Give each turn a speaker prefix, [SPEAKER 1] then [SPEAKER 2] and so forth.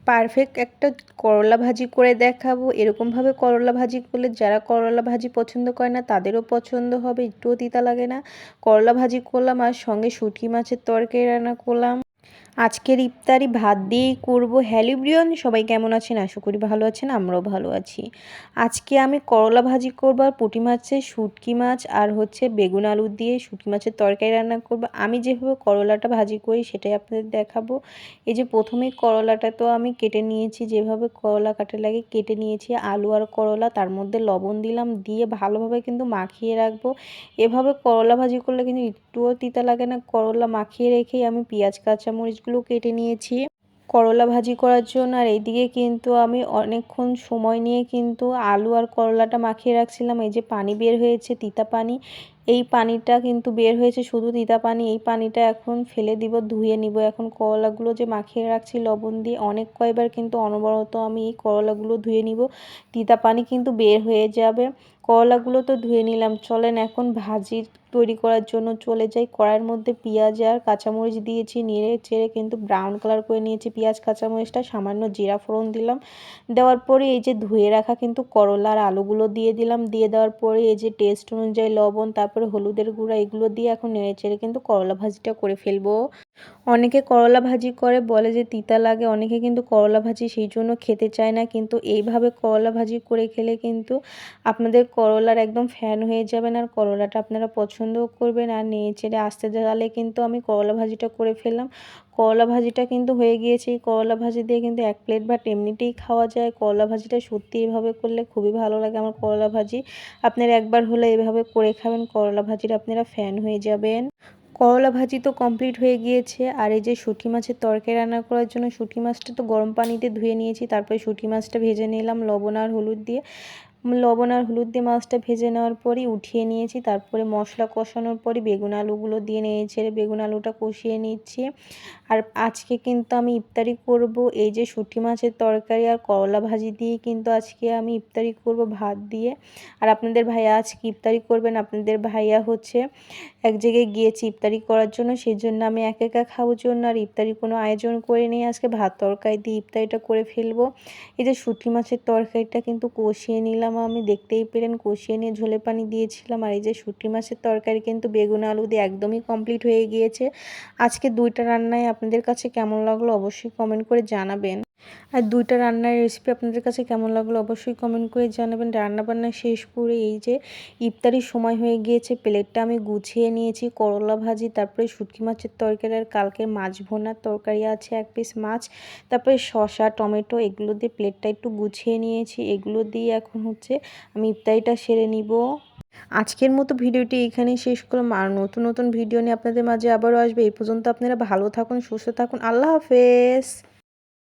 [SPEAKER 1] Perfect একটা করলা ভাজি করে দেখাবো। এরকমভাবে করলা ভাজি করলে যারা করলা ভাজি পছন্দ করে না তাদেরও পছন্দ হবে, একটুও তিতা লাগে না। করলা ভাজি করলাম আর সঙ্গে শুঁটকি মাছের তরকারি রান্না করলাম। আজকের ইফতারি ভাত দিয়েই করব। হ্যালো এভরিওয়ান, সবাই কেমন আছেন? আশা করি ভালো আছেন, আমরাও ভালো আছি। আজকে আমি করলা ভাজি করব আর পুঁটি মাছের শুঁটকি মাছ আর হচ্ছে বেগুন আলু দিয়ে শুঁটকি মাছের তরকারি রান্না করব। আমি যেভাবে করলাটা ভাজি করি সেটাই আপনাদের দেখাবো। এই যে প্রথমেই করলাটা তো আমি কেটে নিয়েছি, যেভাবে করলা কাটা লাগে কেটে নিয়েছি। আলু আর করলা, তার মধ্যে লবণ দিলাম, দিয়ে ভালোভাবে কিন্তু মাখিয়ে রাখবো। এভাবে করলা ভাজি করলে কিন্তু একটুও তিতা লাগে না। করলা মাখিয়ে রেখেই আমি পেঁয়াজ কাঁচামরিচগুলো কেটে নিয়েছি করলা ভাজি করার জন্য। আর এইদিকে কিন্তু আমি অনেকক্ষণ সময় নিয়ে কিন্তু আলু আর করলাটা মাখিয়ে রাখছিলাম। এই যে পানি বের হয়েছে, তিতা পানি, এই পানিটা কিন্তু বের হয়েছে, শুধু তিতা পানি। এই পানিটা এখন ফেলে দিব, ধুয়ে নিব। এখন করলাগুলো যে মাখিয়ে রাখছি লবণ দিয়ে, অনেক কয়বার কিন্তু অনবরত আমি এই করলাগুলো ধুয়ে নিব, তিতা পানি কিন্তু বের হয়ে যাবে। করলাগুলো তো ধুয়ে নিলাম, চলেন এখন ভাজি তৈরি করার জন্য চলে যাই। কড়াইয়ের মধ্যে পেঁয়াজ আর কাঁচামরিচ দিয়েছি, নেড়ে চেড়ে কিন্তু ব্রাউন কালার করে নিয়েছি পেঁয়াজ কাঁচামরিচটা। সামান্য জিরা ফোড়ন দিলাম, দেওয়ার পরে এই যে ধুয়ে রাখা কিন্তু করলা আর আলুগুলো দিয়ে দিলাম। দিয়ে দেওয়ার পরে এই যে টেস্ট অনুযায়ী লবণ, তারপরে হলুদের গুঁড়া, এগুলো দিয়ে এখন নেড়ে চেড়ে কিন্তু করলা ভাজিটা করে ফেলবো। অনেকে করলা ভাজি করে বলে যে তিতা লাগে, অনেকে কিন্তু করলা ভাজি সেই জন্য খেতে চায় না। কিন্তু এইভাবে করলা ভাজি করে খেলে কিন্তু আপনাদের করলার একদম ফ্যান হয়ে যাবেন, আর করলাটা আপনারা পছন্দও করবেন। আর নেড়ে চেড়ে আস্তে জালে কিন্তু আমি করলা ভাজিটা করে ফেললাম। করলা ভাজিটা কিন্তু হয়ে গিয়েছে। এই করলা ভাজি দিয়ে কিন্তু 1 প্লেট ভাত এমনিতেই খাওয়া যায়। করলা ভাজিটা সত্যি এভাবে করলে খুবই ভালো লাগে আমার করলা ভাজি। আপনারা একবার হলে এভাবে করে খাবেন, করলা ভাজির আপনারা ফ্যান হয়ে যাবেন। করলা ভাজি তো কমপ্লিট হয়ে গিয়েছে। আর এই যে শুঁটকি মাছের তরকারি রান্না করার জন্য শুঁটকি মাছটা তো গরম পানিতে ধুয়ে নিয়েছি, তারপরে শুঁটকি মাছটা ভেজে নিলাম লবণ আর হলুদ দিয়ে। মাছটা ভেজে নেওয়ার পরই উঠিয়ে নিয়েছি। তারপরে মশলা কষানোর পরই বেগুন আলুগুলো দিয়ে নেড়ে ছেড়ে বেগুন আলুটা কষিয়ে নিচ্ছি। আর আজকে কিন্তু আমি ইফতারি করব এই যে শুঁটকি মাছের তরকারি আর করলা ভাজি দিয়ে কিন্তু আজকে আমি ইফতারি করব ভাত দিয়ে। আর আপনাদের ভাইয়া আজকে ইফতারি করবেন। আপনাদের ভাইয়া হচ্ছে এক জায়গায় গিয়েছি ইফতারি করার জন্য, সেই জন্য আমি একা একা খাওয়ার জন্য আর ইফতারি কোনো আয়োজন করে নিয়ে আজকে ভাত তরকারি দিয়ে ইফতারিটা করে ফেলবো। এই যে শুঁটকি মাছের তরকারিটা কিন্তু কষিয়ে নিলাম, আমি দেখতেই পেলেন কষিয়ে নিয়ে ঝোলে পানি দিয়েছিলাম। আর এই যে শুঁটকি মাছের তরকারি কিন্তু বেগুন আলু দিয়ে একদমই কমপ্লিট হয়ে গিয়েছে। আজকে 2টা রান্নায় আপনাদের কাছে কেমন লাগলো অবশ্যই কমেন্ট করে জানাবেন। আর 2টা রান্নার রেসিপি আপনাদের কাছে কেমন লাগলো অবশ্যই কমেন্ট করে জানাবেন। রান্নাবান্না শেষ করে এই যে ইফতারির সময় হয়ে গিয়েছে, প্লেটটা আমি গুছিয়ে নিয়েছি। করলা ভাজি, তারপরে শুঁটকি মাছের তরকারি আর কালকের মাছ ভোনার তরকারি আছে 1 পিস মাছ, তারপরে শসা টমেটো, এগুলো দিয়ে প্লেটটা একটু গুছিয়ে নিয়েছি। এগুলো দিয়ে এখন হচ্ছে আমি ইফতারিটা সেরে নিব। আজকের মতো ভিডিওটি এখানেই শেষ করলাম। আর নতুন নতুন ভিডিও নিয়ে আপনাদের মাঝে আবারও আসবে। এই পর্যন্ত আপনারা ভালো থাকুন, সুস্থ থাকুন। আল্লাহ হাফেজ।